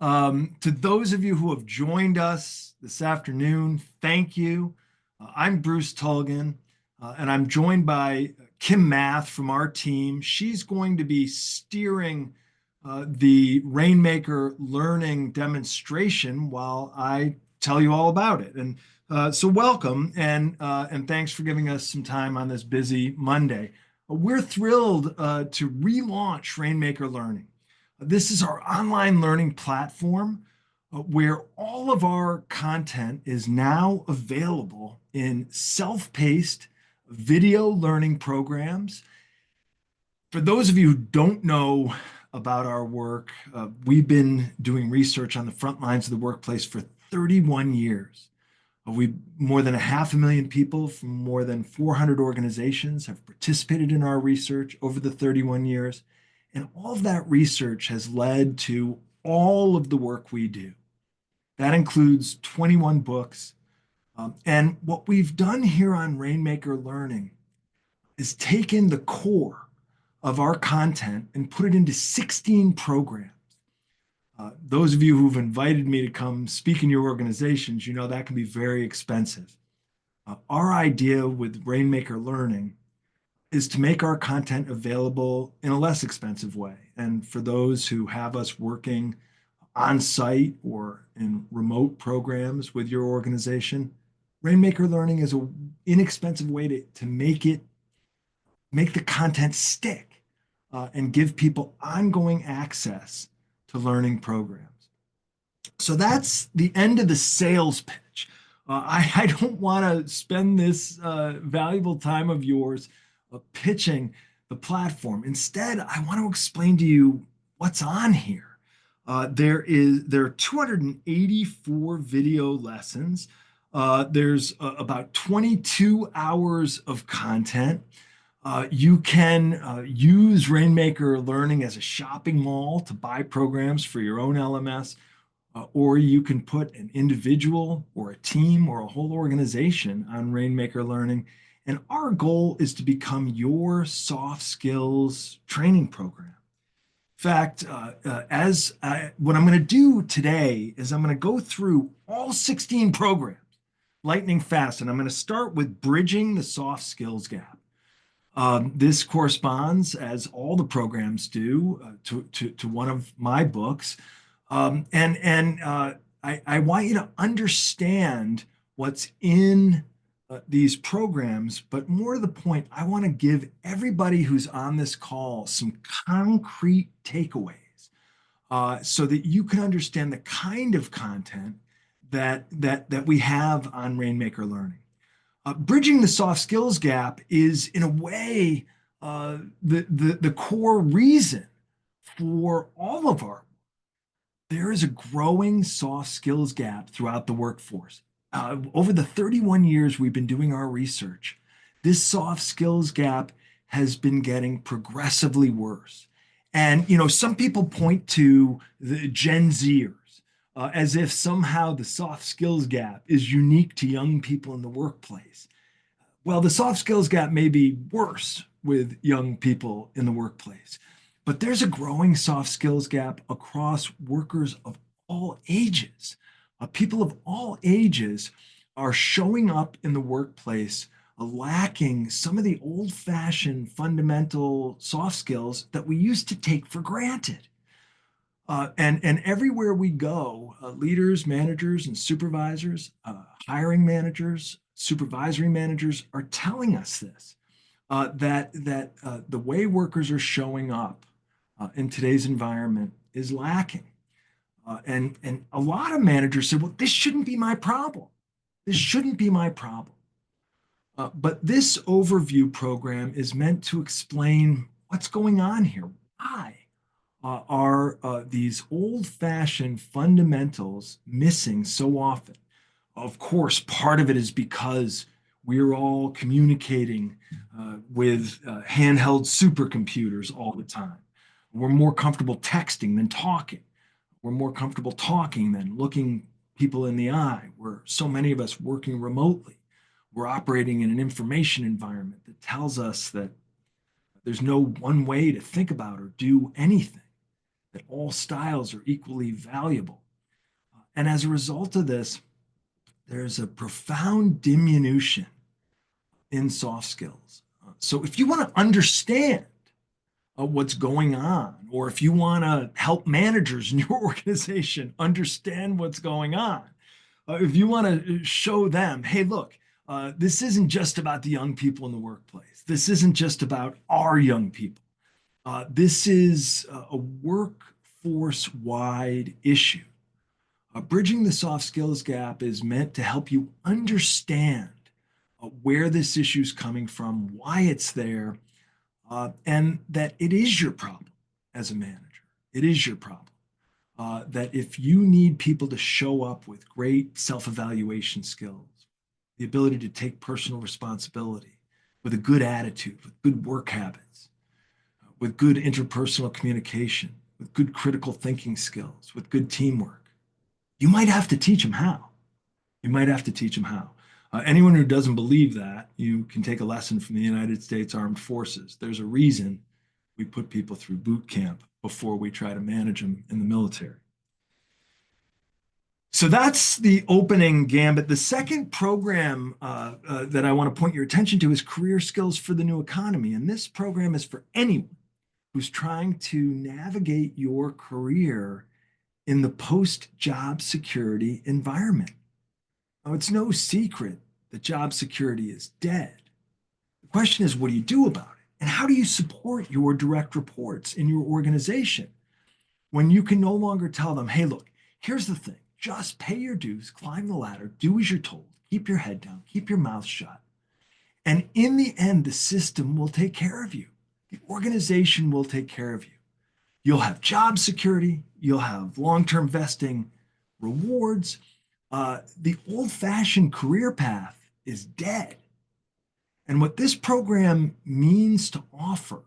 To those of you who have joined us this afternoon, thank you. I'm Bruce Tulgan, and I'm joined by Kim Math from our team. She's going to be steering the Rainmaker Learning demonstration while I tell you all about it. And so welcome, and thanks for giving us some time on this busy Monday. We're thrilled to relaunch Rainmaker Learning. This is our online learning platform where all of our content is now available in self-paced video learning programs. For those of you who don't know about our work, we've been doing research on the front lines of the workplace for 31 years. More than 500,000 people from more than 400 organizations have participated in our research over the 31 years. And all of that research has led to all of the work we do. That includes 21 books. And what we've done here on Rainmaker Learning is taken the core of our content and put it into 16 programs. Those of you who've invited me to come speak in your organizations, you know that can be very expensive. Our idea with Rainmaker Learning is to make our content available in a less expensive way. And for those who have us working on site or in remote programs with your organization, Rainmaker Learning is an inexpensive way to make the content stick and give people ongoing access to learning programs. So that's the end of the sales pitch. I don't want to spend this valuable time of yours pitching the platform. Instead, I want to explain to you what's on here. There are 284 video lessons. There's about 22 hours of content. You can use Rainmaker Learning as a shopping mall to buy programs for your own LMS, or you can put an individual or a team or a whole organization on Rainmaker Learning. And our goal is to become your soft skills training program. In fact, what I'm going to do today is I'm going to go through all 16 programs lightning fast, and I'm going to start with bridging the soft skills gap. This corresponds, as all the programs do, to one of my books. I want you to understand what's in these programs, but more to the point, I want to give everybody who's on this call some concrete takeaways so that you can understand the kind of content that we have on Rainmaker Learning. Bridging the soft skills gap is, in a way, the core reason for all of our. There is a growing soft skills gap throughout the workforce. Over the 31 years we've been doing our research, this soft skills gap has been getting progressively worse. And, some people point to the Gen Zers as if somehow the soft skills gap is unique to young people in the workplace. Well, the soft skills gap may be worse with young people in the workplace, but there's a growing soft skills gap across workers of all ages. People of all ages are showing up in the workplace lacking some of the old-fashioned fundamental soft skills that we used to take for granted. And everywhere we go, leaders, managers, and supervisors, hiring managers, supervisory managers are telling us this, that the way workers are showing up in today's environment is lacking. And a lot of managers say, well, this shouldn't be my problem. This shouldn't be my problem. But this overview program is meant to explain what's going on here. Why are these old-fashioned fundamentals missing so often? Of course, part of it is because we're all communicating with handheld supercomputers all the time. We're more comfortable texting than talking. We're more comfortable talking than looking people in the eye. We're so many of us working remotely. We're operating in an information environment that tells us that there's no one way to think about or do anything. that all styles are equally valuable. And as a result of this, there's a profound diminution in soft skills. So if you want to understand what's going on, or if you want to help managers in your organization understand what's going on, if you want to show them, hey, look, this isn't just about the young people in the workplace. This isn't just about our young people. This is a workforce-wide issue. Bridging the soft skills gap is meant to help you understand where this issue is coming from, why it's there, and that it is your problem as a manager. It is your problem. That if you need people to show up with great self-evaluation skills, the ability to take personal responsibility, with a good attitude, with good work habits, with good interpersonal communication, with good critical thinking skills, with good teamwork, you might have to teach them how. You might have to teach them how. Anyone who doesn't believe that, you can take a lesson from the United States Armed Forces. There's a reason we put people through boot camp before we try to manage them in the military. So that's the opening gambit. The second program that I want to point your attention to is Career Skills for the New Economy. And this program is for anyone who's trying to navigate your career in the post-job security environment. Now, it's no secret that job security is dead. The question is, what do you do about it? And how do you support your direct reports in your organization when you can no longer tell them, hey, look, here's the thing, just pay your dues, climb the ladder, do as you're told, keep your head down, keep your mouth shut. And in the end, the system will take care of you. The organization will take care of you. You'll have job security, you'll have long-term vesting rewards. The old-fashioned career path is dead. And what this program means to offer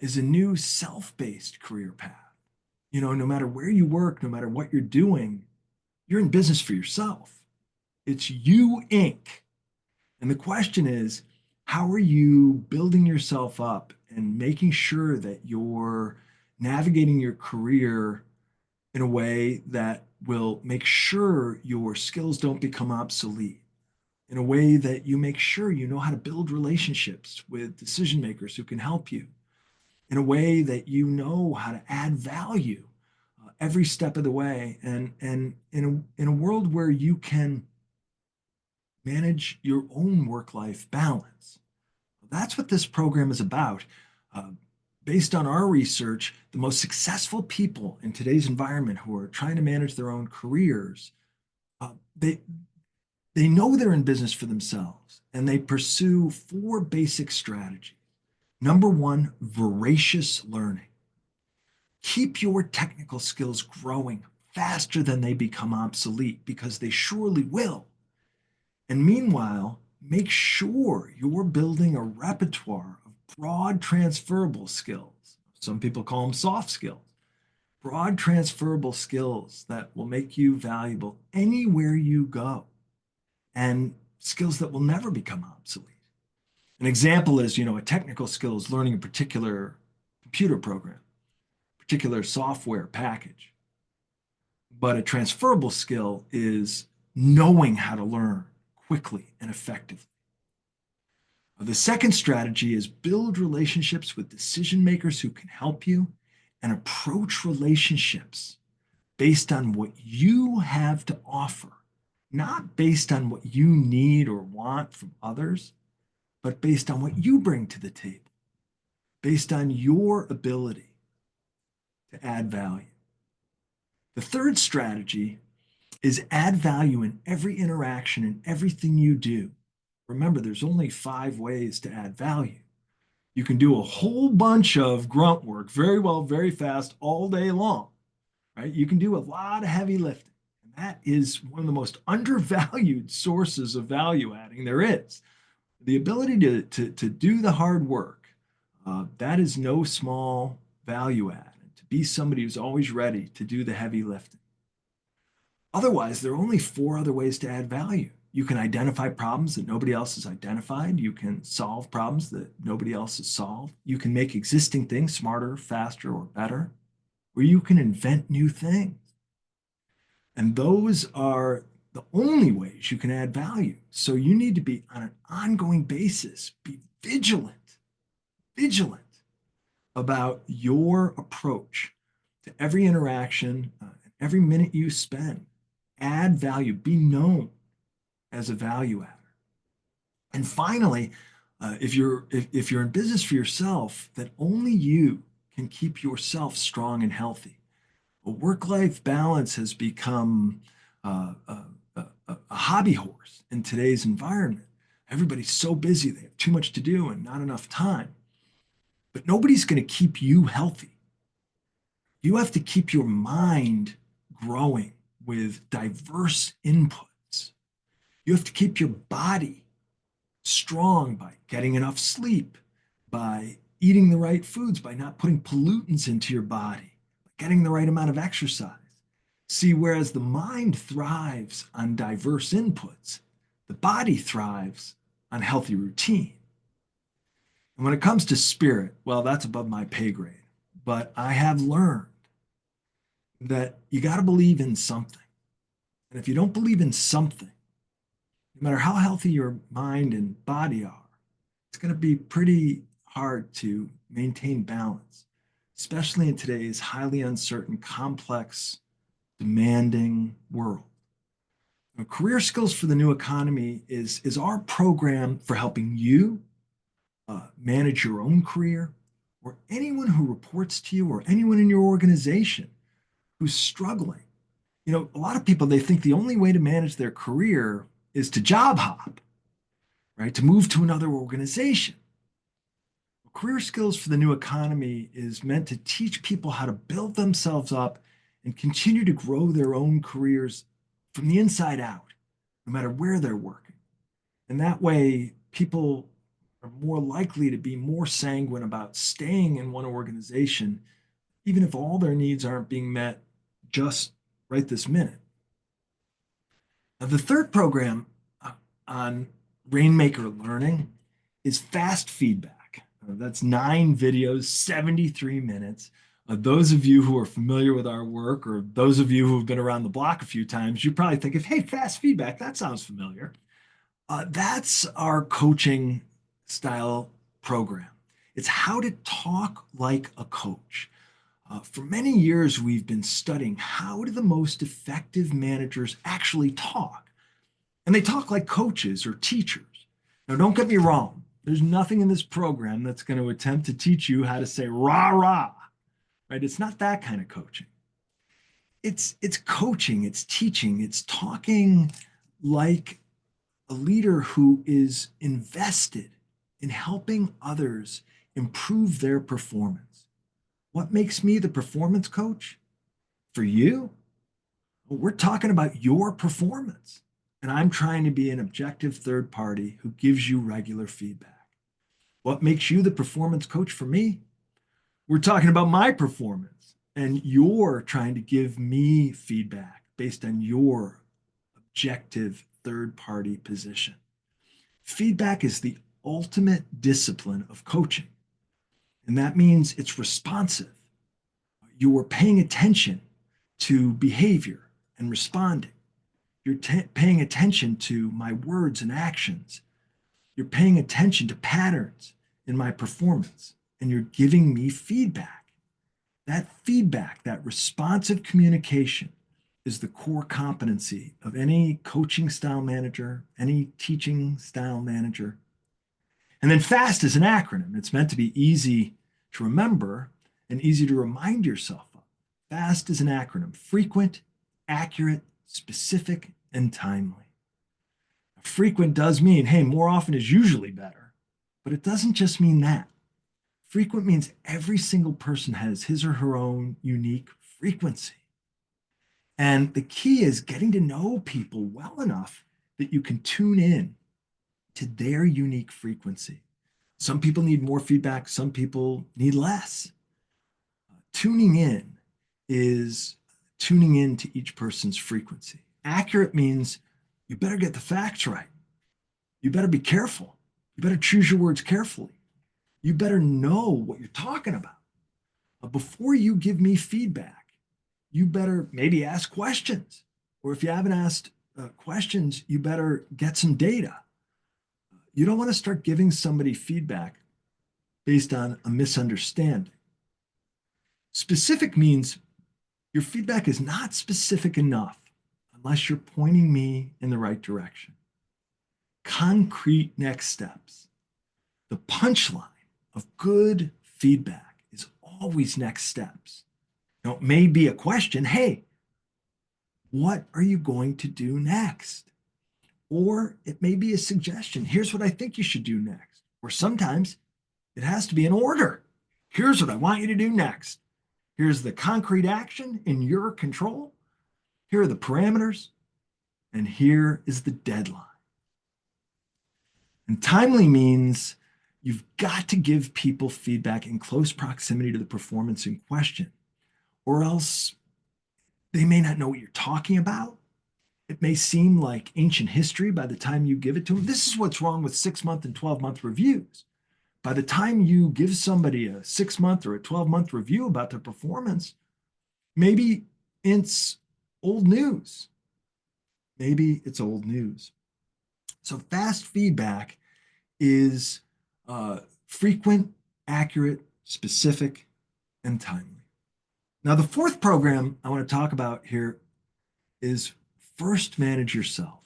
is a new self-based career path. You know, no matter where you work, no matter what you're doing, you're in business for yourself. It's you, Inc. And the question is, how are you building yourself up and making sure that you're navigating your career in a way that will make sure your skills don't become obsolete, in a way that you make sure you know how to build relationships with decision makers who can help you, in a way that you know how to add value every step of the way, and in a world where you can manage your own work-life balance. That's what this program is about. Based on our research, the most successful people in today's environment who are trying to manage their own careers, they know they're in business for themselves, and they pursue 4 basic strategies. Number 1, voracious learning. Keep your technical skills growing faster than they become obsolete, because they surely will. And meanwhile, make sure you're building a repertoire of broad transferable skills. Some people call them soft skills. Broad transferable skills that will make you valuable anywhere you go, and skills that will never become obsolete. An example is, a technical skill is learning a particular computer program, particular software package. But a transferable skill is knowing how to learn quickly and effectively. The second strategy is build relationships with decision makers who can help you, and approach relationships based on what you have to offer, not based on what you need or want from others, but based on what you bring to the table, based on your ability to add value. The third strategy is add value in every interaction and everything you do. Remember, there's only 5 ways to add value. You can do a whole bunch of grunt work very well, very fast, all day long, right? You can do a lot of heavy lifting. And that is one of the most undervalued sources of value adding there is. The ability to do the hard work, that is no small value add. To be somebody who's always ready to do the heavy lifting. Otherwise, there are only 4 other ways to add value. You can identify problems that nobody else has identified. You can solve problems that nobody else has solved. You can make existing things smarter, faster, or better. where you can invent new things. And those are the only ways you can add value. So you need to be on an ongoing basis, be vigilant about your approach to every interaction, every minute you spend. Add value, be known as a value adder. And finally, if you're in business for yourself, that only you can keep yourself strong and healthy. A work-life balance has become a hobby horse in today's environment. Everybody's so busy, they have too much to do and not enough time. But nobody's going to keep you healthy. You have to keep your mind growing with diverse inputs. You have to keep your body strong by getting enough sleep, by eating the right foods, by not putting pollutants into your body, by getting the right amount of exercise. See, whereas the mind thrives on diverse inputs, the body thrives on healthy routine. And when it comes to spirit, well, that's above my pay grade. But I have learned that you got to believe in something. And if you don't believe in something, no matter how healthy your mind and body are, it's going to be pretty hard to maintain balance, especially in today's highly uncertain, complex, demanding world. Now, Career Skills for the New Economy is our program for helping you manage your own career, or anyone who reports to you, or anyone in your organization who's struggling. You know, a lot of people, they think the only way to manage their career is to job hop, right? To move to another organization. Career Skills for the New Economy is meant to teach people how to build themselves up and continue to grow their own careers from the inside out, no matter where they're working. And that way, people are more likely to be more sanguine about staying in one organization, even if all their needs aren't being met just right this minute. Now, the third program on Rainmaker Learning is fast feedback. That's 9 videos, 73 minutes. Those of you who are familiar with our work, or those of you who have been around the block a few times, you probably think of, hey, fast feedback, that sounds familiar. That's our coaching style program. It's how to talk like a coach. For many years, we've been studying how do the most effective managers actually talk. And they talk like coaches or teachers. Now, don't get me wrong. There's nothing in this program that's going to attempt to teach you how to say rah, rah, right? It's not that kind of coaching. It's coaching, it's teaching, it's talking like a leader who is invested in helping others improve their performance. What makes me the performance coach? For you, well, we're talking about your performance. And I'm trying to be an objective third party who gives you regular feedback. What makes you the performance coach for me? We're talking about my performance, and you're trying to give me feedback based on your objective third party position. Feedback is the ultimate discipline of coaching, and that means it's responsive. You are paying attention to behavior and responding. You're paying attention to my words and actions. You're paying attention to patterns in my performance, and you're giving me feedback. That feedback, that responsive communication, is the core competency of any coaching style manager, any teaching style manager. And then FAST is an acronym. It's meant to be easy to remember and easy to remind yourself of. FAST is an acronym: frequent, accurate, specific, and timely. Frequent does mean, hey, more often is usually better, but it doesn't just mean that. Frequent means every single person has his or her own unique frequency. And the key is getting to know people well enough that you can tune in to their unique frequency. Some people need more feedback, some people need less. Tuning in is tuning in to each person's frequency. Accurate means you better get the facts right. You better be careful. You better choose your words carefully. You better know what you're talking about. Before you give me feedback, you better maybe ask questions. Or if you haven't asked questions, you better get some data. You don't want to start giving somebody feedback based on a misunderstanding. Specific means your feedback is not specific enough unless you're pointing me in the right direction. Concrete next steps. The punchline of good feedback is always next steps. Now, it may be a question, hey, what are you going to do next? Or it may be a suggestion, here's what I think you should do next. Or sometimes it has to be an order. Here's what I want you to do next. Here's the concrete action in your control. Here are the parameters. And here is the deadline. And timely means you've got to give people feedback in close proximity to the performance in question, or else they may not know what you're talking about. It may seem like ancient history by the time you give it to them. This is what's wrong with 6-month and 12-month reviews. By the time you give somebody a 6-month or a 12-month review about their performance, maybe it's old news. Maybe it's old news. So fast feedback is frequent, accurate, specific, and timely. Now, the fourth program I want to talk about here is first manage yourself.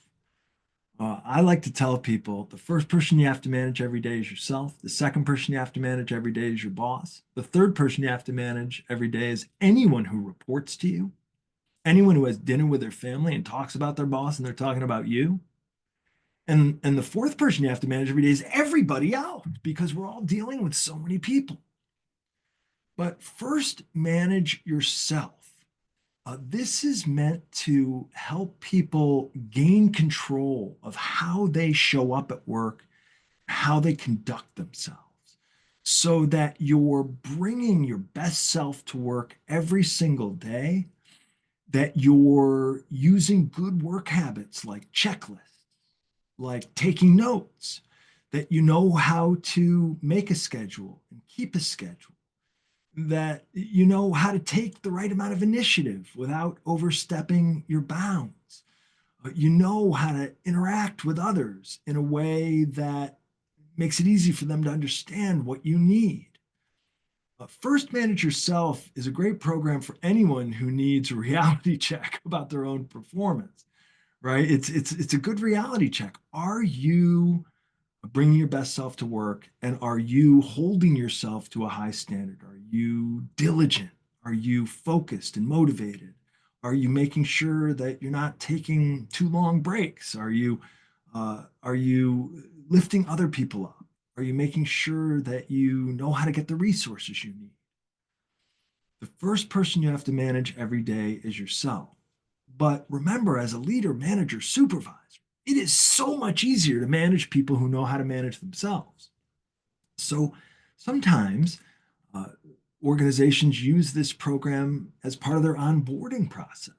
I like to tell people the first person you have to manage every day is yourself. The second person you have to manage every day is your boss. The third person you have to manage every day is anyone who reports to you, anyone who has dinner with their family and talks about their boss and they're talking about you. And the fourth person you have to manage every day is everybody else, because we're all dealing with so many people. But first, manage yourself. This is meant to help people gain control of how they show up at work, how they conduct themselves, so that you're bringing your best self to work every single day, that you're using good work habits like checklists, like taking notes, that you know how to make a schedule and keep a schedule, that you know how to take the right amount of initiative without overstepping your bounds. You know how to interact with others in a way that makes it easy for them to understand what you need. First Manage Yourself is a great program for anyone who needs a reality check about their own performance, right? It's a good reality check. Are you bringing your best self to work, and are you holding yourself to a high standard? Are you diligent? Are you focused and motivated? Are you making sure that you're not taking too long breaks? Are you lifting other people up? Are you making sure that you know how to get the resources you need? The first person you have to manage every day is yourself. But remember, as a leader, manager, supervisor, it is so much easier to manage people who know how to manage themselves. So sometimes organizations use this program as part of their onboarding process.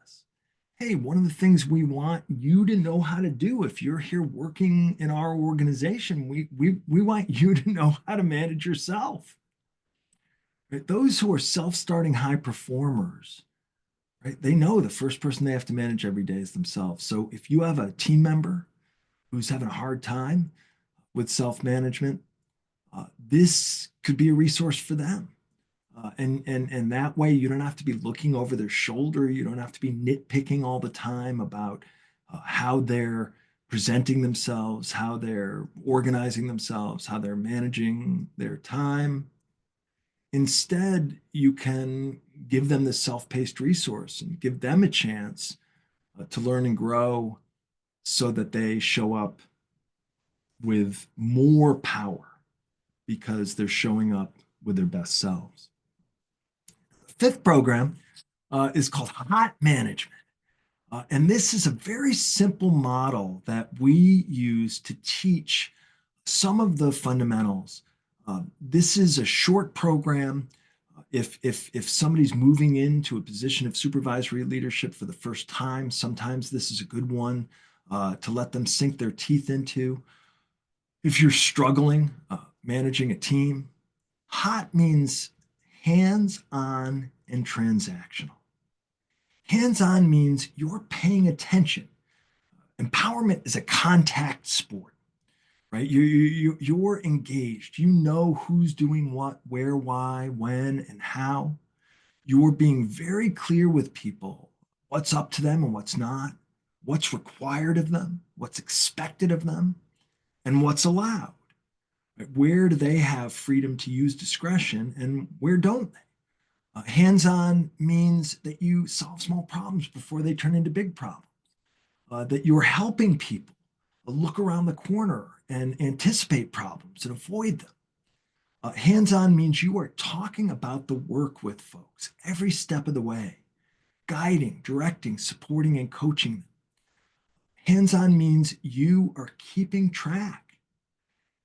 Hey, one of the things we want you to know how to do if you're here working in our organization, we want you to know how to manage yourself. Right? Those who are self-starting high performers, right? They know the first person they have to manage every day is themselves. So if you have a team member who's having a hard time with self-management, this could be a resource for them. And that way you don't have to be looking over their shoulder. You don't have to be nitpicking all the time about how they're presenting themselves, how they're organizing themselves, how they're managing their time. Instead, you can give them this self-paced resource and give them a chance to learn and grow so that they show up with more power because they're showing up with their best selves. The fifth program is called Hot Management. And this is a very simple model that we use to teach some of the fundamentals. This is a short program. If somebody's moving into a position of supervisory leadership for the first time, sometimes this is a good one to let them sink their teeth into. If you're struggling managing a team, hot means hands-on and transactional. Hands-on means you're paying attention. Empowerment is a contact sport, right? You're engaged. You know who's doing what, where, why, when, and how. You're being very clear with people what's up to them and what's not, what's required of them, what's expected of them, and what's allowed. Right? Where do they have freedom to use discretion and where don't they? Hands-on means that you solve small problems before they turn into big problems, that you're helping people look around the corner and anticipate problems and avoid them. Hands-on means you are talking about the work with folks every step of the way, guiding, directing, supporting, and coaching them. Hands-on means you are keeping track.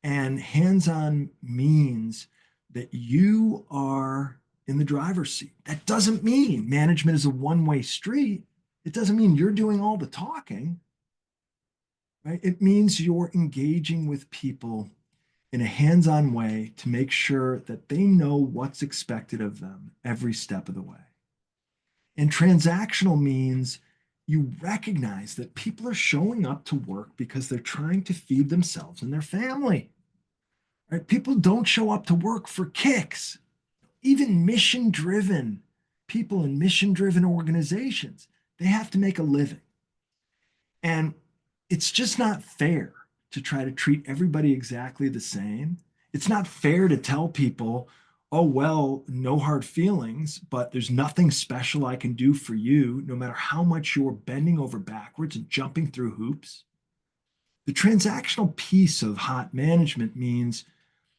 And hands-on means that you are in the driver's seat. That doesn't mean management is a one-way street. It doesn't mean you're doing all the talking, right? It means you're engaging with people in a hands-on way to make sure that they know what's expected of them every step of the way. And transactional means you recognize that people are showing up to work because they're trying to feed themselves and their family. Right? People don't show up to work for kicks. Even mission-driven people in mission-driven organizations, they have to make a living. And it's just not fair to try to treat everybody exactly the same. It's not fair to tell people, oh, well, no hard feelings, but there's nothing special I can do for you, no matter how much you're bending over backwards and jumping through hoops. The transactional piece of hot management means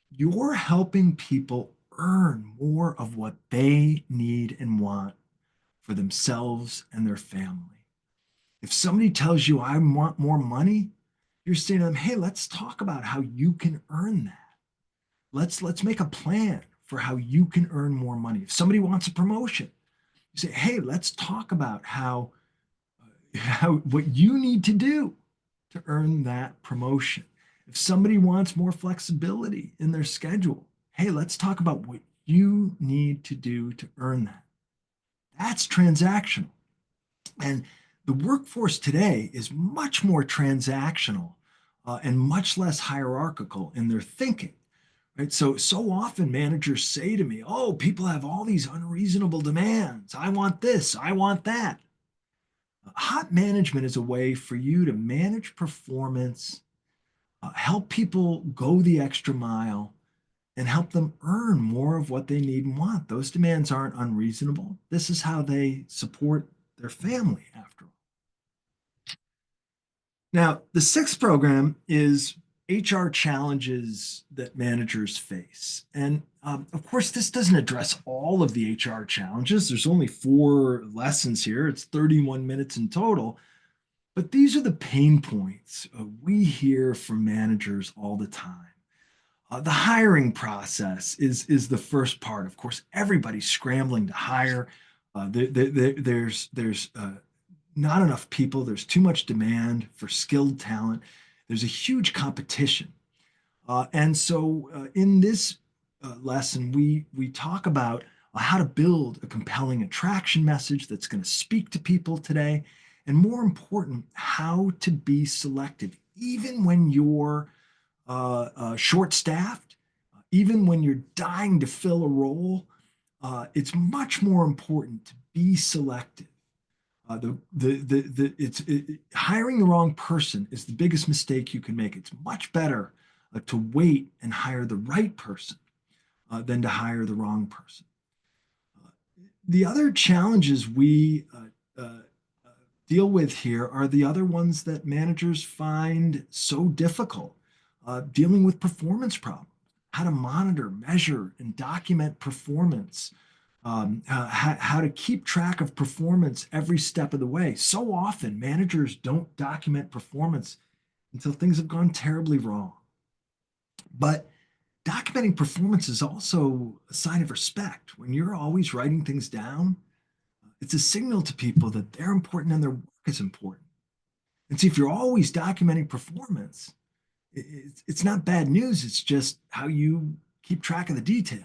you're helping people earn more of what they need and want for themselves and their family. If somebody tells you, I want more money, you're saying to them, hey, let's talk about how you can earn that. Let's make a plan for how you can earn more money. If somebody wants a promotion, you say, hey, let's talk about how what you need to do to earn that promotion. If somebody wants more flexibility in their schedule, hey, let's talk about what you need to do to earn that. That's transactional. And the workforce today is much more transactional and much less hierarchical in their thinking. Right? So often managers say to me, oh, people have all these unreasonable demands. I want this, I want that. Hot management is a way for you to manage performance, help people go the extra mile, and help them earn more of what they need and want. Those demands aren't unreasonable. This is how they support their family, after all. Now, the sixth program is HR challenges that managers face. And of course, this doesn't address all of the HR challenges. There's only 4 lessons here, it's 31 minutes in total. But these are the pain points we hear from managers all the time. The hiring process is the first part. Of course, everybody's scrambling to hire. There's not enough people. There's too much demand for skilled talent. There's a huge competition. And so in this lesson, we talk about how to build a compelling attraction message that's going to speak to people today. And more important, how to be selective, even when you're short-staffed, even when you're dying to fill a role. It's much more important to be selective. Hiring the wrong person is the biggest mistake you can make. It's much better to wait and hire the right person than to hire the wrong person. The other challenges we deal with here are the other ones that managers find so difficult. Dealing with performance problems, how to monitor, measure, and document performance, how to keep track of performance every step of the way. So often, managers don't document performance until things have gone terribly wrong. But documenting performance is also a sign of respect. When you're always writing things down, it's a signal to people that they're important and their work is important. And see, if you're always documenting performance, it's not bad news. It's just how you keep track of the details.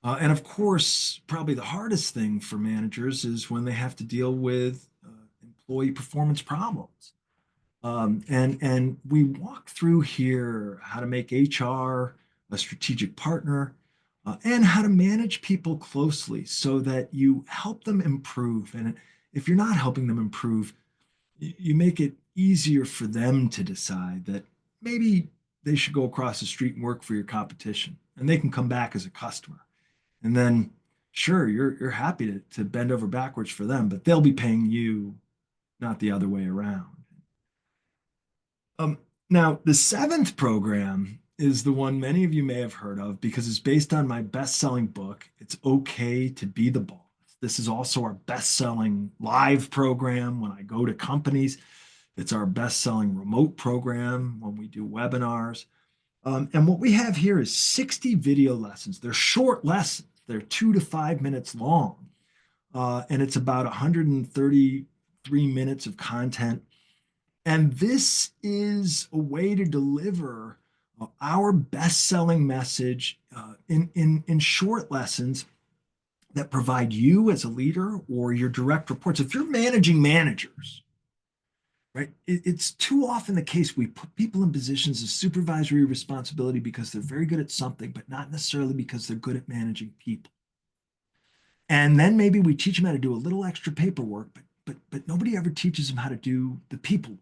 And of course, probably the hardest thing for managers is when they have to deal with employee performance problems. And we walk through here how to make HR a strategic partner and how to manage people closely so that you help them improve. And if you're not helping them improve, you make it easier for them to decide that maybe they should go across the street and work for your competition, and they can come back as a customer. And then, sure, you're happy to bend over backwards for them, but they'll be paying you, not the other way around. Um, Now, the seventh program is the one many of you may have heard of because it's based on my best-selling book, It's Okay to Be the Boss. This is also our best-selling live program when I go to companies. It's our best-selling remote program when we do webinars. And what we have here is 60 video lessons. They're short lessons. They're 2 to 5 minutes long. And it's about 133 minutes of content. And this is a way to deliver our best-selling message in short lessons that provide you as a leader or your direct reports. If you're managing managers, right, it's too often the case we put people in positions of supervisory responsibility because they're very good at something, but not necessarily because they're good at managing people. And then maybe we teach them how to do a little extra paperwork, but nobody ever teaches them how to do the people work.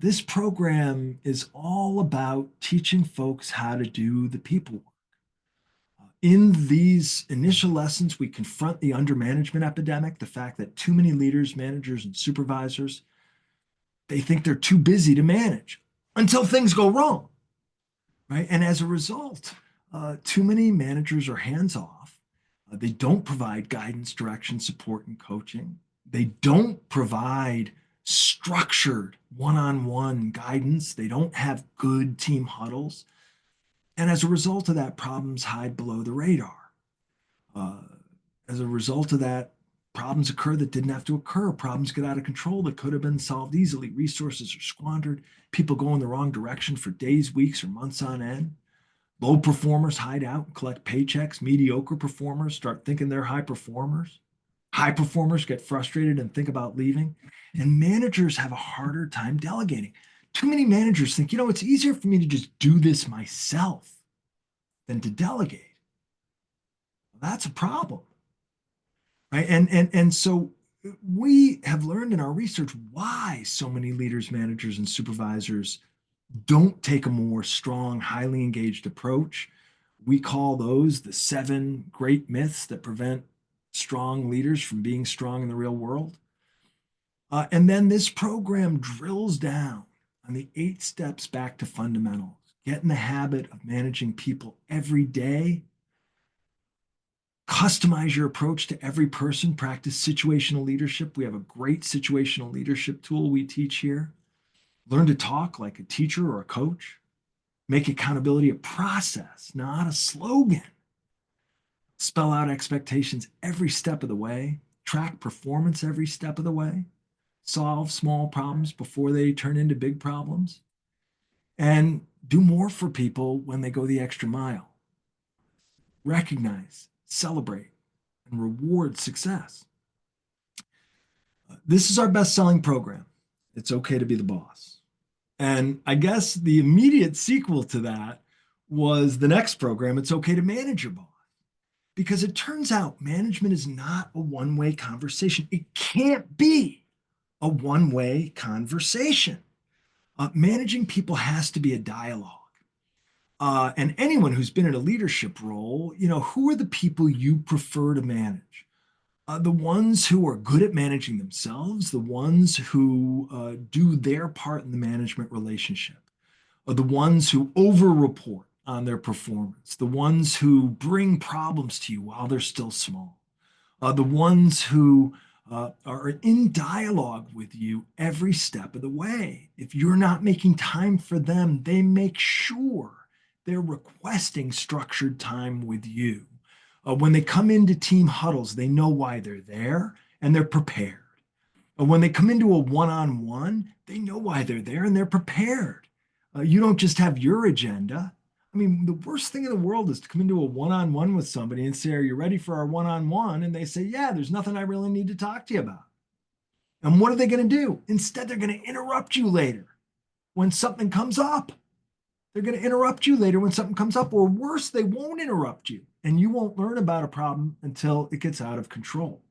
This program is all about teaching folks how to do the people work. In these initial lessons, we confront the undermanagement epidemic, the fact that too many leaders, managers, and supervisors, they think they're too busy to manage until things go wrong, right? And as a result, too many managers are hands off. They don't provide guidance, direction, support, and coaching. They don't provide structured one-on-one guidance. They don't have good team huddles. And as a result of that, problems hide below the radar. Uh, as a result of that, problems occur that didn't have to occur. Problems get out of control that could have been solved easily. Resources are squandered. People go in the wrong direction for days, weeks, or months on end. Low performers hide out and collect paychecks. Mediocre performers start thinking they're high performers. High performers get frustrated and think about leaving. And managers have a harder time delegating. Too many managers think, it's easier for me to just do this myself than to delegate. Well, that's a problem, right? And so we have learned in our research why so many leaders, managers, and supervisors don't take a more strong, highly engaged approach. We call those the 7 great myths that prevent strong leaders from being strong in the real world. And then this program drills down on the 8 steps back to fundamentals. Get in the habit of managing people every day. Customize your approach to every person. Practice situational leadership. We have a great situational leadership tool we teach here. Learn to talk like a teacher or a coach. Make accountability a process, not a slogan. Spell out expectations every step of the way. Track performance every step of the way. Solve small problems before they turn into big problems. And do more for people when they go the extra mile. Recognize, celebrate, and reward success. This is our best-selling program. It's okay to be the boss. And I guess the immediate sequel to that was the next program, It's Okay to Manage Your Boss. Because it turns out management is not a one-way conversation. It can't be a one-way conversation. Managing people has to be a dialogue. And anyone who's been in a leadership role, who are the people you prefer to manage? The ones who are good at managing themselves, the ones who do their part in the management relationship, are the ones who over-report on their performance, the ones who bring problems to you while they're still small, the ones who are in dialogue with you every step of the way. If you're not making time for them, they make sure they're requesting structured time with you. When they come into team huddles, they know why they're there and they're prepared. When they come into a one-on-one, they know why they're there and they're prepared. You don't just have your agenda. I mean, the worst thing in the world is to come into a one-on-one with somebody and say, "Are you ready for our one-on-one?" And they say, "Yeah, there's nothing I really need to talk to you about." And what are they going to do? Instead, they're going to interrupt you later when something comes up. They're going to interrupt you later when something comes up, or worse, they won't interrupt you and you won't learn about a problem until it gets out of control.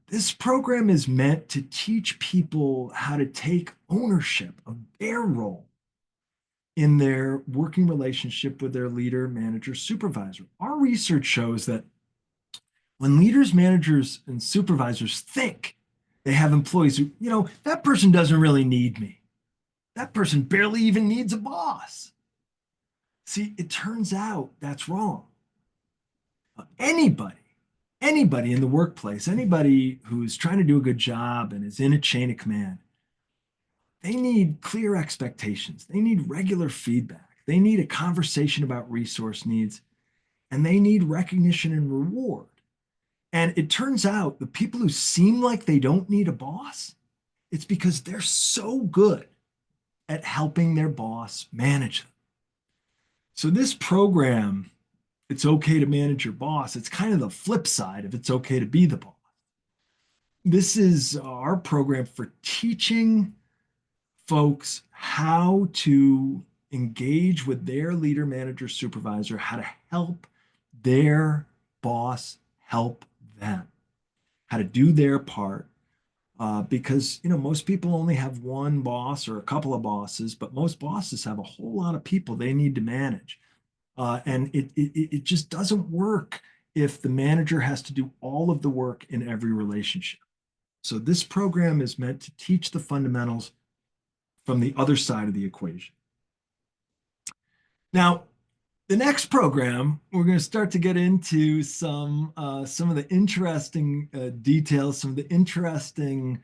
This program is meant to teach people how to take ownership of their role in their working relationship with their leader, manager, supervisor. Our research shows that when leaders, managers, and supervisors think they have employees who, that person doesn't really need me. That person barely even needs a boss. See, it turns out that's wrong. Anybody in the workplace, anybody who's trying to do a good job and is in a chain of command, they need clear expectations. They need regular feedback. They need a conversation about resource needs, and they need recognition and reward. And it turns out the people who seem like they don't need a boss, it's because they're so good at helping their boss manage them. So this program, It's Okay to Manage Your Boss, it's kind of the flip side of It's Okay to Be the Boss. This is our program for teaching folks how to engage with their leader, manager, supervisor, how to help their boss help them, how to do their part. Because most people only have one boss or a couple of bosses, but most bosses have a whole lot of people they need to manage. And it just doesn't work if the manager has to do all of the work in every relationship. So this program is meant to teach the fundamentals from the other side of the equation. Now, the next program, we're going to start to get into some of the interesting details, some of the interesting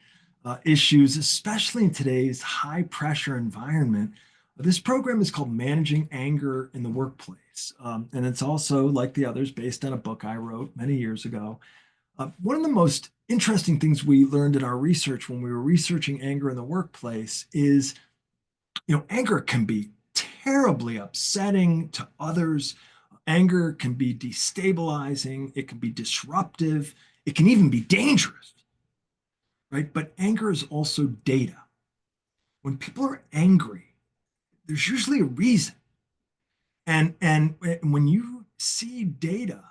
issues, especially in today's high pressure environment. This program is called Managing Anger in the Workplace. And it's also, like the others, based on a book I wrote many years ago. One of the most interesting things we learned in our research when we were researching anger in the workplace is, anger can be terribly upsetting to others. Anger can be destabilizing. It can be disruptive. It can even be dangerous, right? But anger is also data. When people are angry, there's usually a reason. And when you see data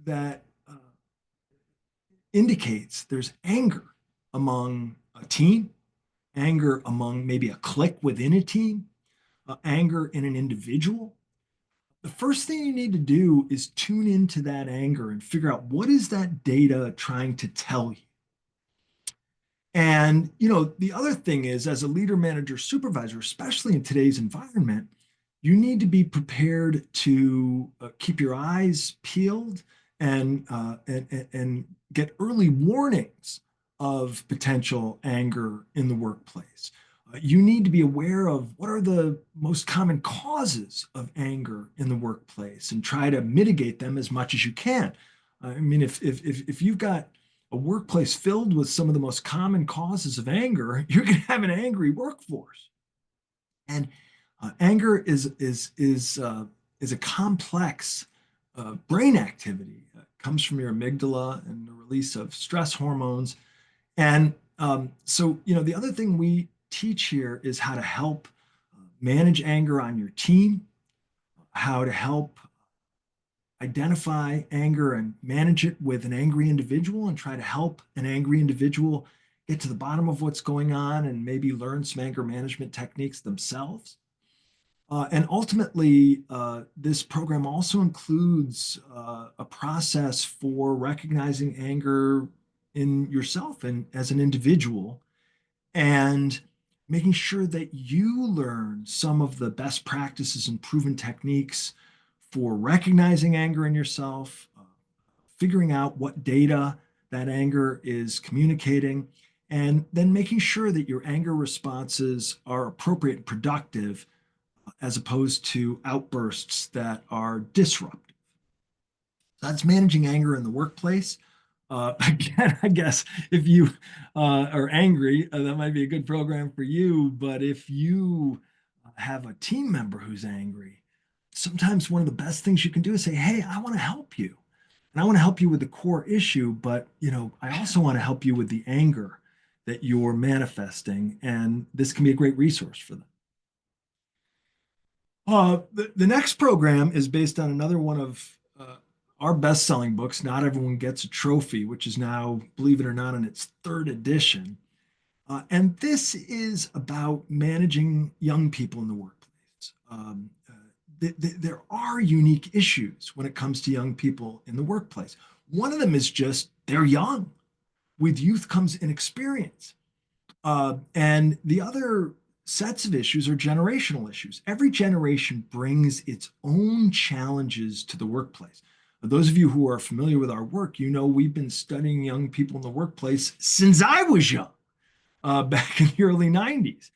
that indicates there's anger among a team, anger among maybe a clique within a team, anger in an individual, the first thing you need to do is tune into that anger and figure out what is that data trying to tell you. And the other thing is, as a leader, manager, supervisor, especially in today's environment, you need to be prepared to keep your eyes peeled and get early warnings of potential anger in the workplace. You need to be aware of what are the most common causes of anger in the workplace and try to mitigate them as much as you can. I mean, if you've got a workplace filled with some of the most common causes of anger, you're going to have an angry workforce. And anger is a complex brain activity. It comes from your amygdala and the release of stress hormones. And so, the other thing we teach here is how to help manage anger on your team, how to help identify anger and manage it with an angry individual and try to help an angry individual get to the bottom of what's going on and maybe learn some anger management techniques themselves. And ultimately, this program also includes a process for recognizing anger in yourself and as an individual, and making sure that you learn some of the best practices and proven techniques for recognizing anger in yourself, figuring out what data that anger is communicating, and then making sure that your anger responses are appropriate and productive as opposed to outbursts that are disruptive. So that's managing anger in the workplace. Again, I guess if you are angry, that might be a good program for you. But if you have a team member who's angry, sometimes one of the best things you can do is say, hey, I want to help you. And I want to help you with the core issue, but I also want to help you with the anger that you're manifesting. And this can be a great resource for them. The next program is based on another one of our best-selling books, Not Everyone Gets a Trophy, which is now, believe it or not, in its third edition. And this is about managing young people in the workplace. There are unique issues when it comes to young people in the workplace. One of them is just they're young. With youth comes inexperience. And the other sets of issues are generational issues. Every generation brings its own challenges to the workplace. Those of you who are familiar with our work, we've been studying young people in the workplace since I was young, back in the early 90s.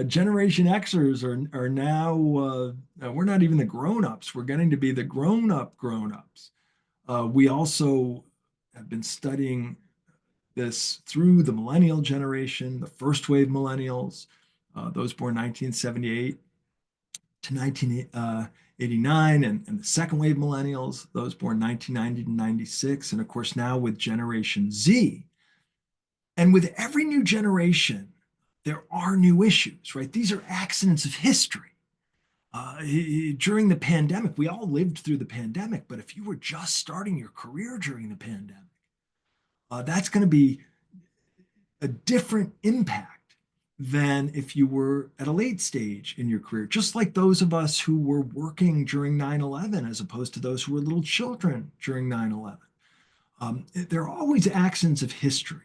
Generation Xers are now, we're not even the grown-ups. We're getting to be the grown-up grown-ups. We also have been studying this through the millennial generation, the first wave millennials, those born 1978 to 1989, and the second wave millennials, those born 1990 to 96, and of course now with Generation Z. And with every new generation, there are new issues, right? These are accidents of history. During the pandemic, we all lived through the pandemic, but if you were just starting your career during the pandemic, that's going to be a different impact than if you were at a late stage in your career, just like those of us who were working during 9/11 as opposed to those who were little children during 9/11. There are always accidents of history.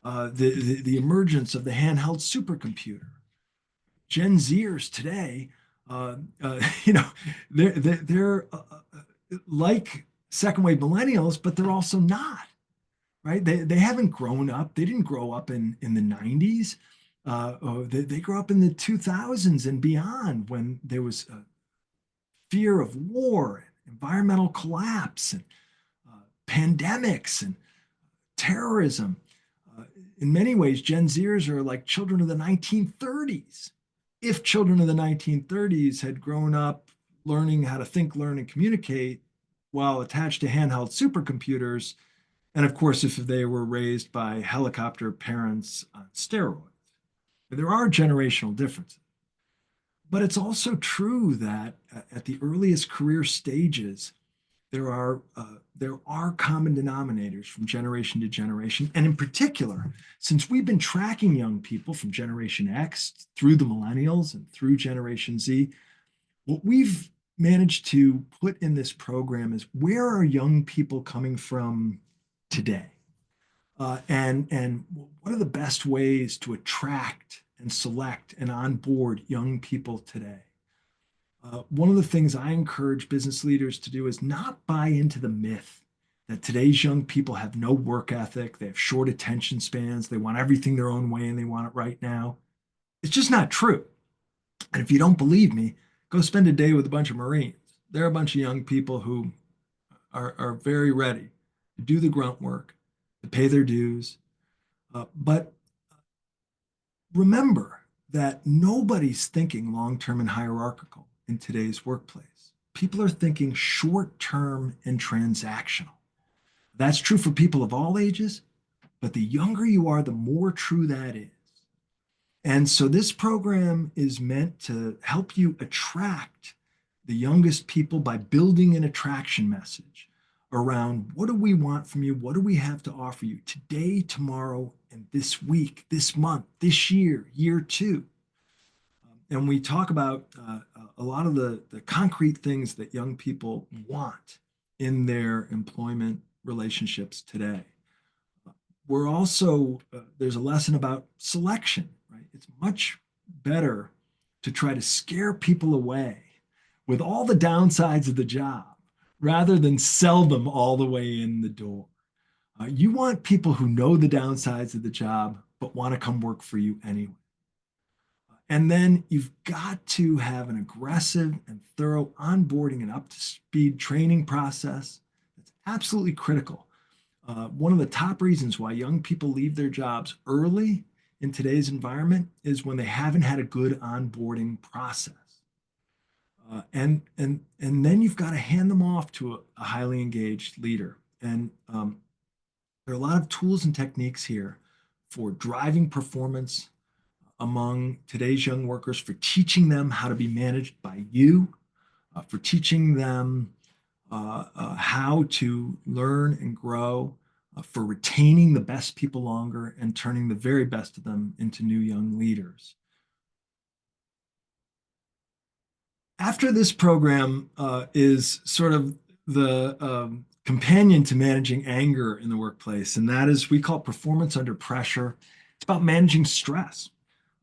The emergence of the handheld supercomputer. Gen Zers today, they're like second wave millennials, but they're also not, right? They haven't grown up. They didn't grow up in the 90s. They grew up in the 2000s and beyond when there was fear of war, and environmental collapse, and pandemics and terrorism. In many ways, Gen Zers are like children of the 1930s. If children of the 1930s had grown up learning how to think, learn, and communicate while attached to handheld supercomputers, and of course, if they were raised by helicopter parents on steroids, there are generational differences. But it's also true that at the earliest career stages, there are common denominators from generation to generation. And in particular, since we've been tracking young people from Generation X through the millennials and through Generation Z, what we've managed to put in this program is where are young people coming from today? And what are the best ways to attract and select and onboard young people today? One of the things I encourage business leaders to do is not buy into the myth that today's young people have no work ethic, they have short attention spans, they want everything their own way and they want it right now. It's just not true. And if you don't believe me, go spend a day with a bunch of Marines. They're a bunch of young people who are very ready to do the grunt work, to pay their dues. But remember that nobody's thinking long-term and hierarchical in today's workplace. People are thinking short-term and transactional. That's true for people of all ages, but the younger you are, the more true that is. And so this program is meant to help you attract the youngest people by building an attraction message around what do we want from you? What do we have to offer you today, tomorrow, and this week, this month, this year, year two? And we talk about a lot of the concrete things that young people want in their employment relationships today. We're also, there's a lesson about selection, right? It's much better to try to scare people away with all the downsides of the job rather than sell them all the way in the door. You want people who know the downsides of the job, but want to come work for you anyway. And then you've got to have an aggressive and thorough onboarding and up to speed training process. It's absolutely critical. One of the top reasons why young people leave their jobs early in today's environment is when they haven't had a good onboarding process. And then you've got to hand them off to a highly engaged leader. And there are a lot of tools and techniques here for driving performance among today's young workers, for teaching them how to be managed by you, for teaching them how to learn and grow, for retaining the best people longer and turning the very best of them into new young leaders. After this program is sort of the companion to managing anger in the workplace, and that is we call it performance under pressure. It's about managing stress.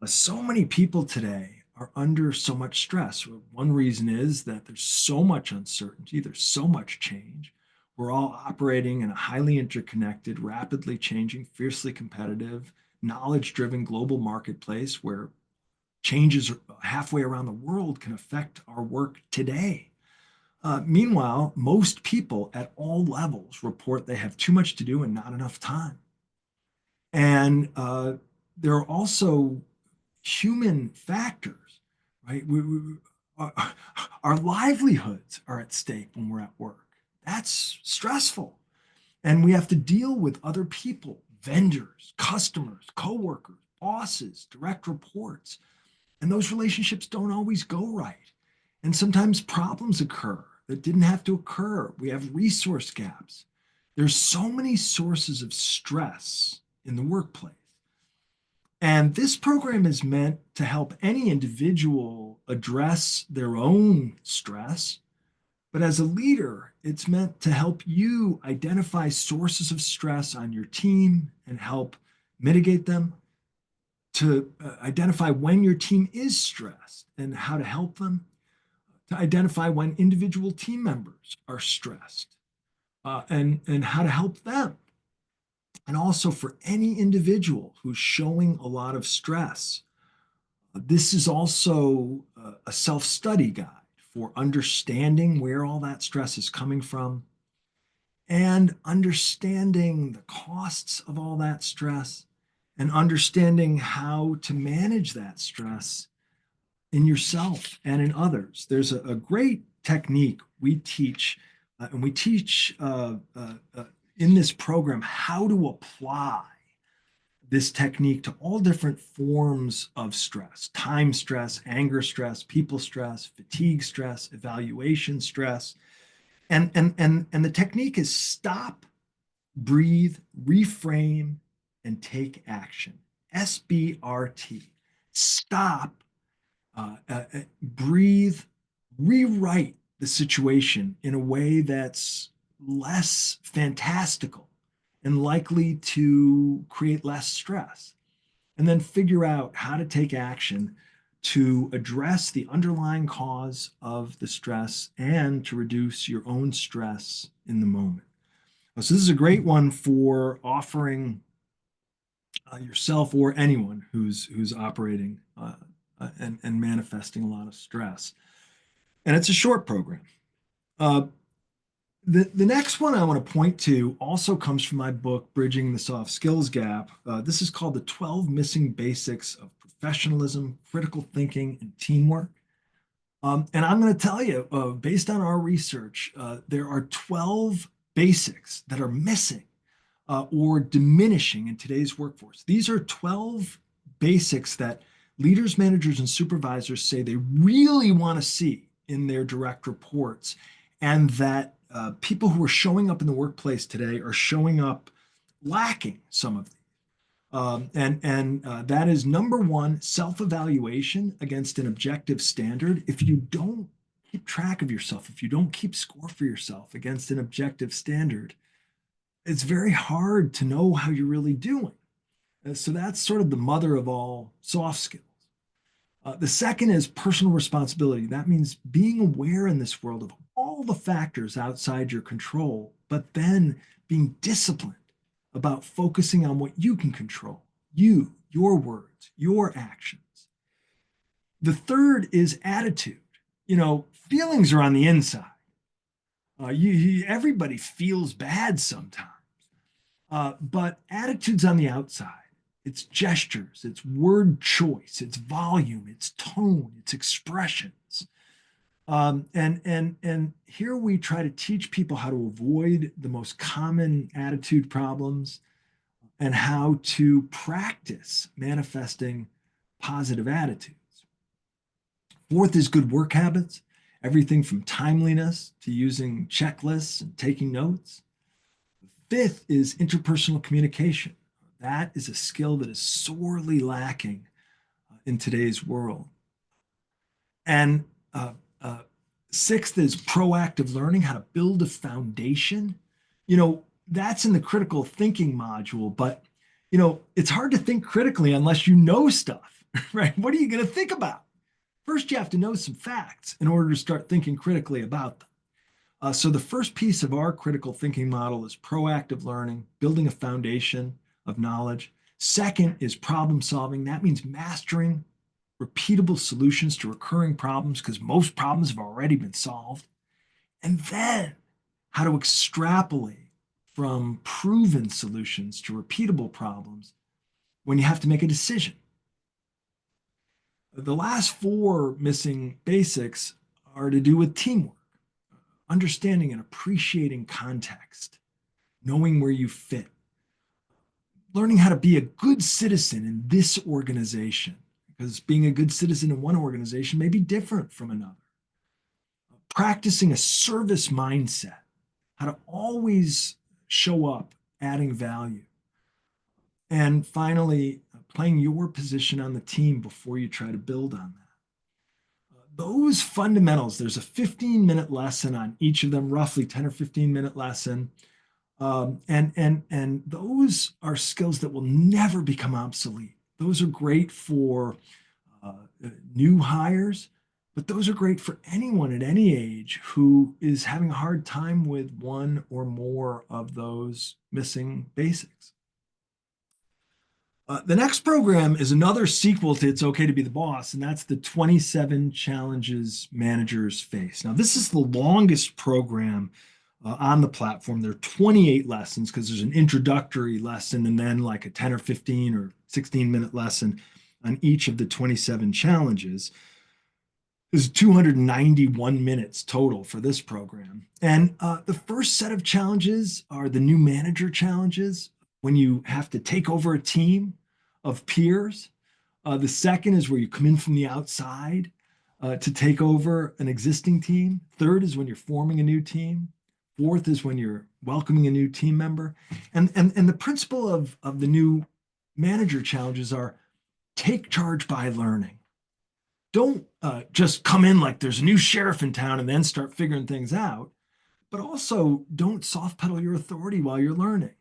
So many people today are under so much stress. One reason is that there's so much uncertainty, there's so much change. We're all operating in a highly interconnected, rapidly changing, fiercely competitive, knowledge driven global marketplace where changes halfway around the world can affect our work today. Meanwhile, most people at all levels report they have too much to do and not enough time. And there are also human factors, right? Our livelihoods are at stake when we're at work. That's stressful. And we have to deal with other people, vendors, customers, coworkers, bosses, direct reports. And those relationships don't always go right. And sometimes problems occur that didn't have to occur. We have resource gaps. There's so many sources of stress in the workplace. And this program is meant to help any individual address their own stress. But as a leader, it's meant to help you identify sources of stress on your team and help mitigate them, to identify when your team is stressed and how to help them, to identify when individual team members are stressed and how to help them. And also for any individual who's showing a lot of stress, this is also a self-study guide for understanding where all that stress is coming from and understanding the costs of all that stress and understanding how to manage that stress in yourself and in others. There's a great technique we teach, and we teach in this program how to apply this technique to all different forms of stress: time stress, anger stress, people stress, fatigue stress, evaluation stress. And the technique is stop, breathe, reframe, and take action. SBRT. Stop, breathe, rewrite the situation in a way that's less fantastical and likely to create less stress. And then figure out how to take action to address the underlying cause of the stress and to reduce your own stress in the moment. So this is a great one for offering yourself or anyone who's operating and manifesting a lot of stress. And it's a short program. The next one I want to point to also comes from my book, Bridging the Soft Skills Gap. This is called The 12 Missing Basics of Professionalism, Critical Thinking, and Teamwork. And I'm going to tell you, based on our research, there are 12 basics that are missing or diminishing in today's workforce. These are 12 basics that leaders, managers, and supervisors say they really want to see in their direct reports, and that people who are showing up in the workplace today are showing up lacking some of these. And that is number one, self-evaluation against an objective standard. If you don't keep track of yourself, if you don't keep score for yourself against an objective standard, it's very hard to know how you're really doing. So that's sort of the mother of all soft skills. The second is personal responsibility. That means being aware in this world of all the factors outside your control, but then being disciplined about focusing on what you can control: you, your words, your actions. The third is attitude. Feelings are on the inside. Everybody feels bad sometimes, but attitude's on the outside. It's gestures, it's word choice, it's volume, it's tone, it's expressions. And here we try to teach people how to avoid the most common attitude problems and how to practice manifesting positive attitudes. Fourth is good work habits, everything from timeliness to using checklists and taking notes. Fifth is interpersonal communication. That is a skill that is sorely lacking in today's world. And uh, uh, sixth is proactive learning, how to build a foundation. That's in the critical thinking module, but it's hard to think critically unless you know stuff, right? What are you going to think about? First, you have to know some facts in order to start thinking critically about them. So the first piece of our critical thinking model is proactive learning, building a foundation of knowledge. Second is problem solving. That means mastering repeatable solutions to recurring problems because most problems have already been solved. And then how to extrapolate from proven solutions to repeatable problems when you have to make a decision. The last four missing basics are to do with teamwork, understanding and appreciating context, knowing where you fit, learning how to be a good citizen in this organization, because being a good citizen in one organization may be different from another. Practicing a service mindset, how to always show up adding value. And finally, playing your position on the team before you try to build on that. Those fundamentals, there's a 15-minute lesson on each of them, roughly 10 or 15-minute lesson. And those are skills that will never become obsolete. Those are great for new hires, but those are great for anyone at any age who is having a hard time with one or more of those missing basics. The next program is another sequel to It's Okay to Be the Boss, and that's the 27 Challenges Managers Face. Now, this is the longest program on the platform. There are 28 lessons because there's an introductory lesson and then like a 10 or 15 or 16-minute lesson on each of the 27 challenges. There's 291 minutes total for this program. And the first set of challenges are the new manager challenges, when you have to take over a team of peers. The second is where you come in from the outside to take over an existing team. Third is when you're forming a new team. Fourth is when you're welcoming a new team member. And the principle of the new manager challenges are take charge by learning. Don't just come in like there's a new sheriff in town and then start figuring things out, but also don't soft pedal your authority while you're learning.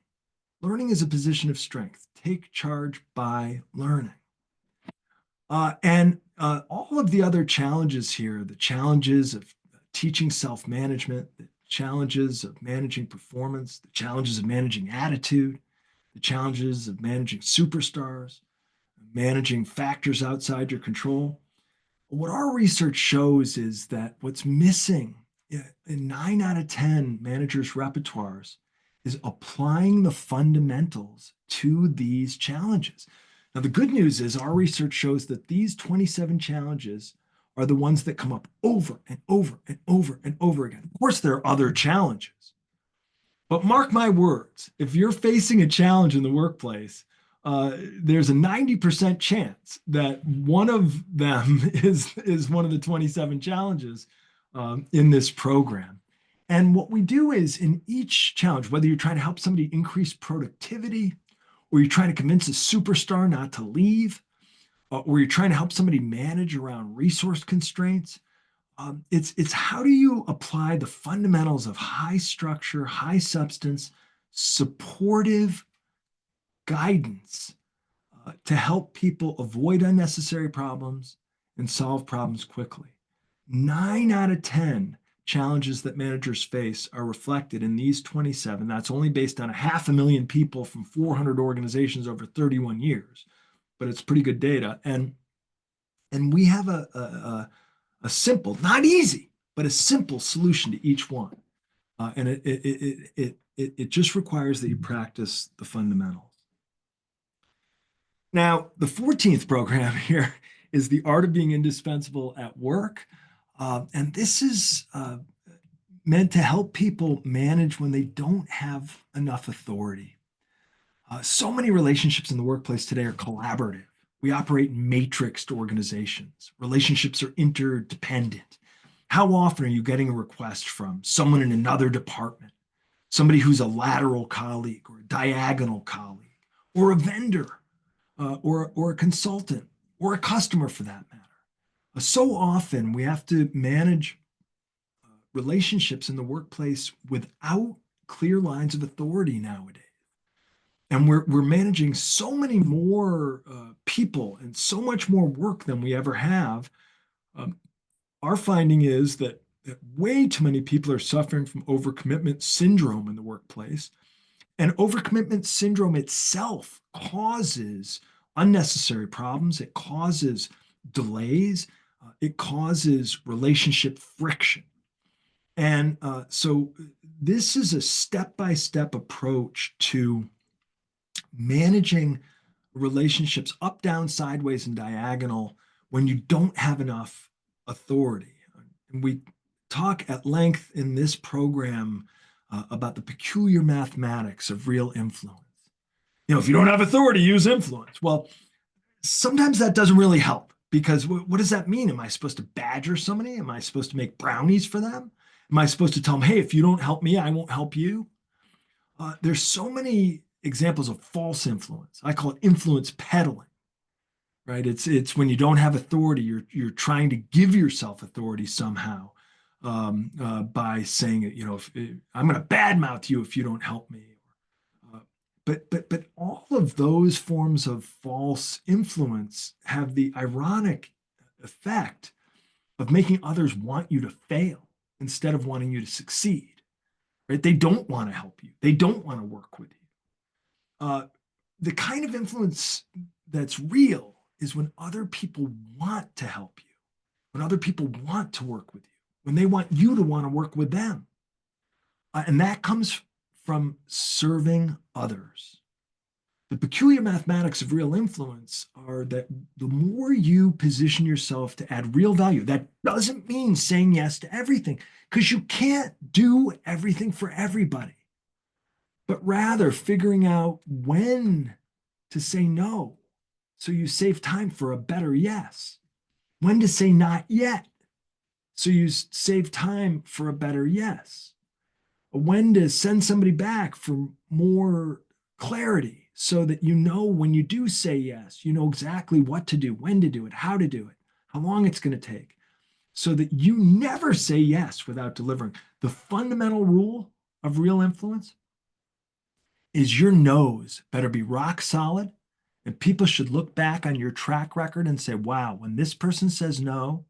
Learning is a position of strength. Take charge by learning. And all of the other challenges here, the challenges of teaching self-management, the challenges of managing performance, the challenges of managing attitude, the challenges of managing superstars, managing factors outside your control. What our research shows is that what's missing in 9 out of 10 managers' repertoires is applying the fundamentals to these challenges. Now, the good news is our research shows that these 27 challenges are the ones that come up over and over and over and over again. Of course, there are other challenges, but mark my words, if you're facing a challenge in the workplace, there's a 90% chance that one of them is one of the 27 challenges in this program. And what we do is in each challenge, whether you're trying to help somebody increase productivity, or you're trying to convince a superstar not to leave, or you're trying to help somebody manage around resource constraints, it's how do you apply the fundamentals of high structure, high substance, supportive guidance to help people avoid unnecessary problems and solve problems quickly. 9 out of 10 challenges that managers face are reflected in these 27. That's only based on 500,000 people from 400 organizations over 31 years, but it's pretty good data. And we have a simple, not easy, but a simple solution to each one. And it just requires that you practice the fundamentals. Now, the 14th program here is the art of being indispensable at work. And this is meant to help people manage when they don't have enough authority. So many relationships in the workplace today are collaborative. We operate in matrixed organizations. Relationships are interdependent. How often are you getting a request from someone in another department, somebody who's a lateral colleague or a diagonal colleague, or a vendor, or a consultant, or a customer for that matter? So often we have to manage relationships in the workplace without clear lines of authority nowadays. And we're managing so many more people and so much more work than we ever have. Um, our finding is that way too many people are suffering from overcommitment syndrome in the workplace. And overcommitment syndrome itself causes unnecessary problems. It causes delays. It causes relationship friction. And so this is a step-by-step approach to managing relationships up, down, sideways, and diagonal when you don't have enough authority. And we talk at length in this program about the peculiar mathematics of real influence. If you don't have authority, use influence. Well, sometimes that doesn't really help because what does that mean? Am I supposed to badger somebody? Am I supposed to make brownies for them? Am I supposed to tell them, hey, if you don't help me, I won't help you? There's so many examples of false influence. I call it influence peddling, right? It's when you don't have authority, you're trying to give yourself authority somehow by saying, if I'm going to badmouth you if you don't help me. But all of those forms of false influence have the ironic effect of making others want you to fail instead of wanting you to succeed. Right? They don't want to help you. They don't want to work with you. The kind of influence that's real is when other people want to help you, when other people want to work with you, when they want you to want to work with them. And that comes from serving others. The peculiar mathematics of real influence are that the more you position yourself to add real value, that doesn't mean saying yes to everything, because you can't do everything for everybody, but rather figuring out when to say no so you save time for a better yes, when to say not yet so you save time for a better yes, when to send somebody back for more clarity so that when you do say yes, you know exactly what to do, when to do it, how to do it, how long it's going to take, so that you never say yes without delivering. The fundamental rule of real influence is your no's better be rock solid, and people should look back on your track record and say, wow, when this person says no,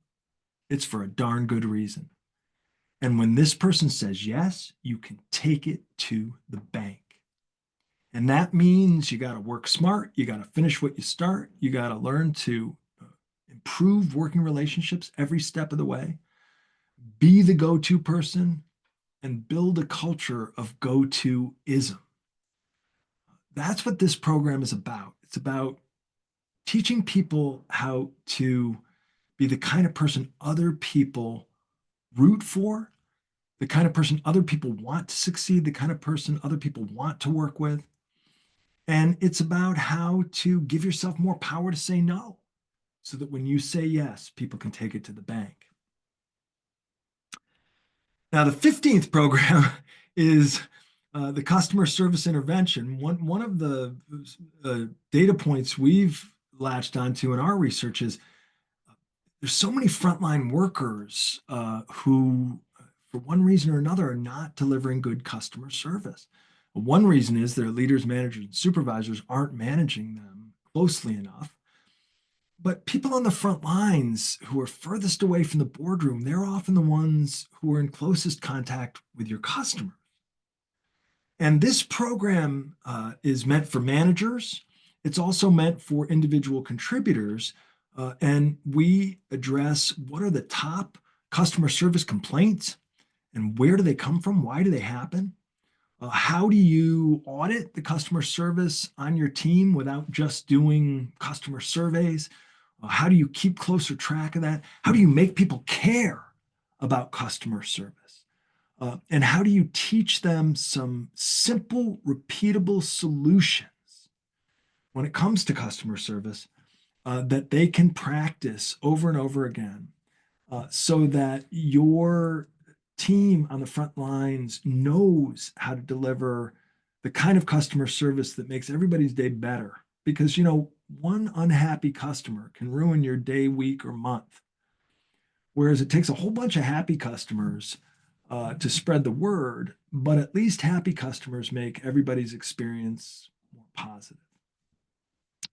it's for a darn good reason. And when this person says yes, you can take it to the bank. And that means you got to work smart. You got to finish what you start. You got to learn to improve working relationships every step of the way. Be the go-to person and build a culture of go-to-ism. That's what this program is about. It's about teaching people how to be the kind of person other people root for, the kind of person other people want to succeed, the kind of person other people want to work with. And it's about how to give yourself more power to say no, so that when you say yes, people can take it to the bank. Now, the 15th program is the customer service intervention. One of the data points we've latched onto in our research is there's so many frontline workers who, for one reason or another, are not delivering good customer service. One reason is their leaders, managers, and supervisors aren't managing them closely enough. But people on the front lines who are furthest away from the boardroom, they're often the ones who are in closest contact with your customers. And this program is meant for managers. It's also meant for individual contributors. And we address what are the top customer service complaints and where do they come from? Why do they happen? How do you audit the customer service on your team without just doing customer surveys? How do you keep closer track of that? How do you make people care about customer service? And how do you teach them some simple, repeatable solutions when it comes to customer service that they can practice over and over again so that your team on the front lines knows how to deliver the kind of customer service that makes everybody's day better? Because, one unhappy customer can ruin your day, week, or month. Whereas it takes a whole bunch of happy customers to spread the word, but at least happy customers make everybody's experience more positive.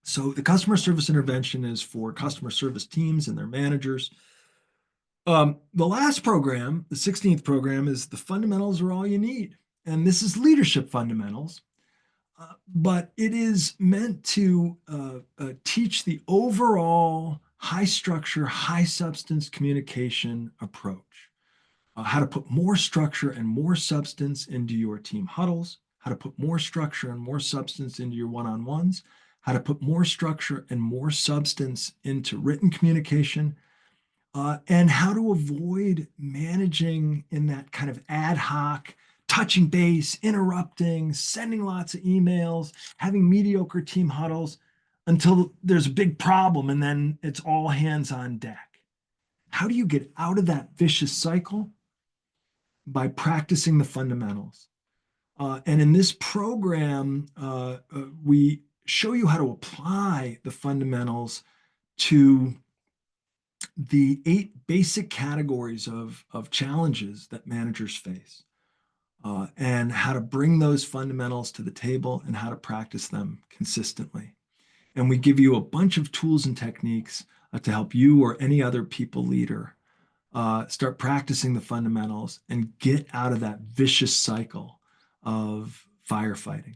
So the customer service intervention is for customer service teams and their managers. The last program, the 16th program, is the fundamentals are all you need. And this is leadership fundamentals, but it is meant to teach the overall high structure, high substance communication approach. How to put more structure and more substance into your team huddles, how to put more structure and more substance into your one-on-ones, how to put more structure and more substance into written communication, and how to avoid managing in that kind of ad hoc, touching base, interrupting, sending lots of emails, having mediocre team huddles until there's a big problem and then it's all hands on deck. How do you get out of that vicious cycle? By practicing the fundamentals. And in this program, we show you how to apply the fundamentals to the 8 basic categories of challenges that managers face, and how to bring those fundamentals to the table and how to practice them consistently. And we give you a bunch of tools and techniques to help you or any other people leader start practicing the fundamentals and get out of that vicious cycle of firefighting.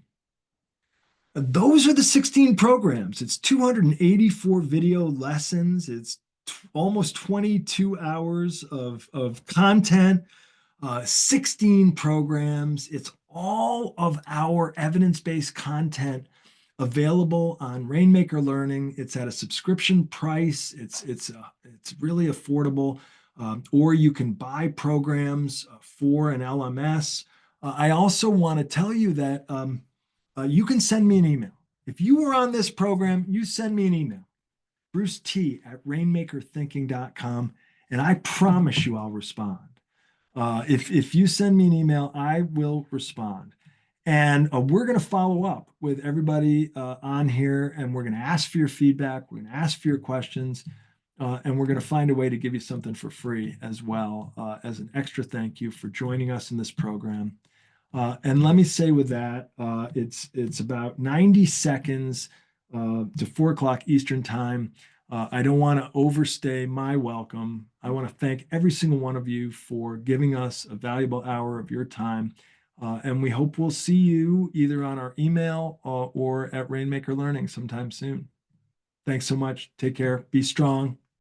Those are the 16 programs. It's 284 video lessons. It's almost 22 hours of content, 16 programs. It's all of our evidence-based content available on Rainmaker Learning. It's at a subscription price. It's really affordable. Or you can buy programs for an LMS. I also want to tell you that you can send me an email. If you were on this program, you send me an email, brucet@rainmakerthinking.com, and I promise you I'll respond. If you send me an email, I will respond. And we're going to follow up with everybody on here, and we're going to ask for your feedback. We're going to ask for your questions. And we're going to find a way to give you something for free as well as an extra thank you for joining us in this program. And let me say with that, it's about 90 seconds to 4 o'clock Eastern time. I don't want to overstay my welcome. I want to thank every single one of you for giving us a valuable hour of your time. And we hope we'll see you either on our email or at Rainmaker Learning sometime soon. Thanks so much. Take care. Be strong.